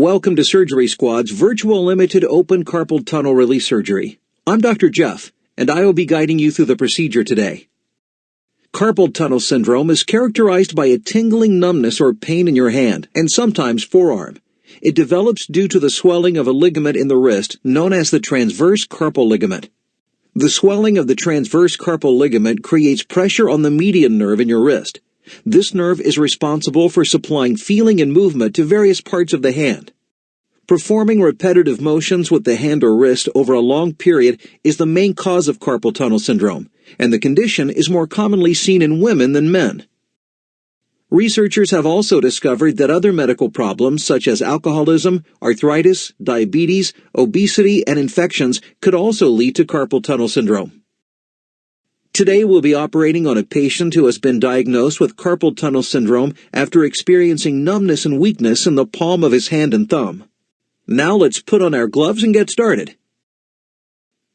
Welcome to Surgery Squad's virtual limited open carpal tunnel release surgery. I'm Dr. Jeff, and I will be guiding you through the procedure today. Carpal tunnel syndrome is characterized by a tingling numbness or pain in your hand, and sometimes forearm. It develops due to the swelling of a ligament in the wrist known as the transverse carpal ligament. The swelling of the transverse carpal ligament creates pressure on the median nerve in your wrist. This nerve is responsible for supplying feeling and movement to various parts of the hand. Performing repetitive motions with the hand or wrist over a long period is the main cause of carpal tunnel syndrome, and the condition is more commonly seen in women than men. Researchers have also discovered that other medical problems such as alcoholism, arthritis, diabetes, obesity, and infections could also lead to carpal tunnel syndrome. Today we'll be operating on a patient who has been diagnosed with carpal tunnel syndrome after experiencing numbness and weakness in the palm of his hand and thumb. Now let's put on our gloves and get started.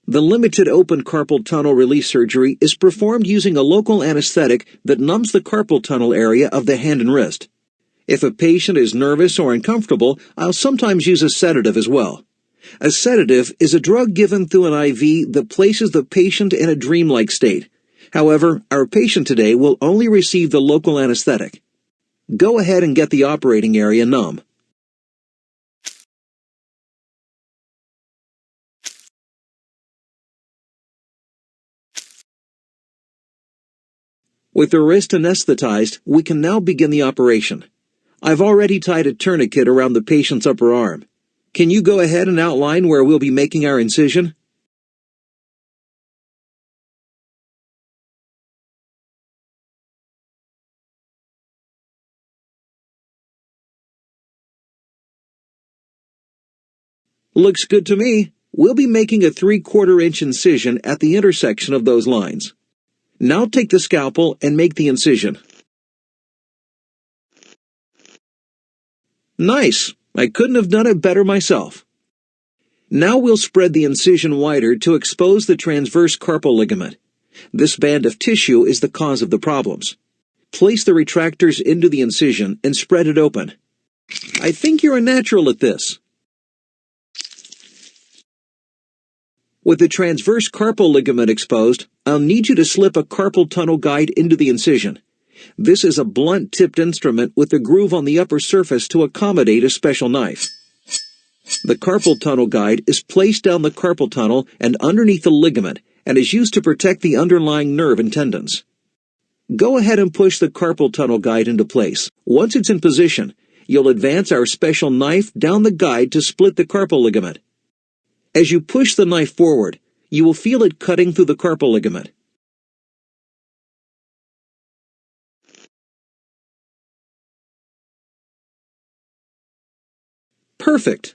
The limited open carpal tunnel release surgery is performed using a local anesthetic that numbs the carpal tunnel area of the hand and wrist. If a patient is nervous or uncomfortable, I'll sometimes use a sedative as well. A sedative is a drug given through an IV that places the patient in a dreamlike state. However, our patient today will only receive the local anesthetic. Go ahead and get the operating area numb. With the wrist anesthetized, we can now begin the operation. I've already tied a tourniquet around the patient's upper arm. Can you go ahead and outline where we'll be making our incision? Looks good to me. We'll be making a 3/4-inch incision at the intersection of those lines. Now take the scalpel and make the incision. Nice! I couldn't have done it better myself. Now we'll spread the incision wider to expose the transverse carpal ligament. This band of tissue is the cause of the problems. Place the retractors into the incision and spread it open. I think you're a natural at this. With the transverse carpal ligament exposed, I'll need you to slip a carpal tunnel guide into the incision. This is a blunt-tipped instrument with a groove on the upper surface to accommodate a special knife. The carpal tunnel guide is placed down the carpal tunnel and underneath the ligament and is used to protect the underlying nerve and tendons. Go ahead and push the carpal tunnel guide into place. Once it's in position, you'll advance our special knife down the guide to split the carpal ligament. As you push the knife forward, you will feel it cutting through the carpal ligament. Perfect!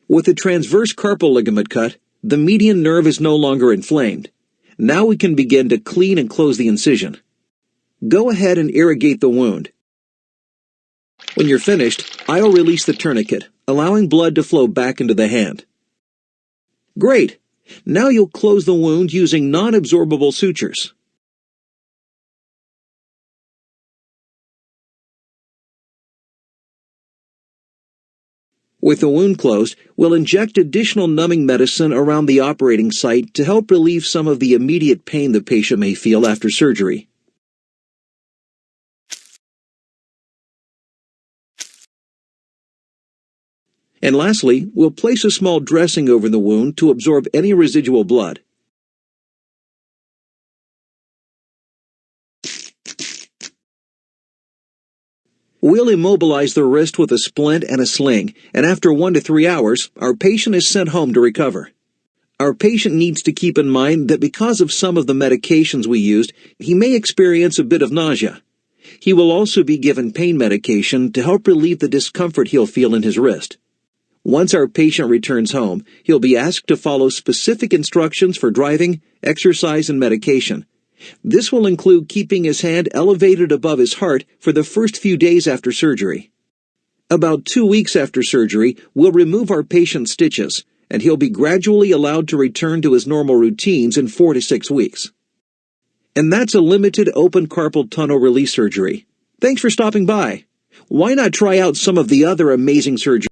With the transverse carpal ligament cut, the median nerve is no longer inflamed. Now we can begin to clean and close the incision. Go ahead and irrigate the wound. When you're finished, I'll release the tourniquet, allowing blood to flow back into the hand. Great! Now you'll close the wound using non-absorbable sutures. With the wound closed, we'll inject additional numbing medicine around the operating site to help relieve some of the immediate pain the patient may feel after surgery. And lastly, we'll place a small dressing over the wound to absorb any residual blood. We'll immobilize the wrist with a splint and a sling, and after 1 to 3 hours, our patient is sent home to recover. Our patient needs to keep in mind that because of some of the medications we used, he may experience a bit of nausea. He will also be given pain medication to help relieve the discomfort he'll feel in his wrist. Once our patient returns home, he'll be asked to follow specific instructions for driving, exercise, and medication. This will include keeping his hand elevated above his heart for the first few days after surgery. About 2 weeks after surgery, we'll remove our patient's stitches, and he'll be gradually allowed to return to his normal routines in 4 to 6 weeks. And that's a limited open carpal tunnel release surgery. Thanks for stopping by. Why not try out some of the other amazing surgeries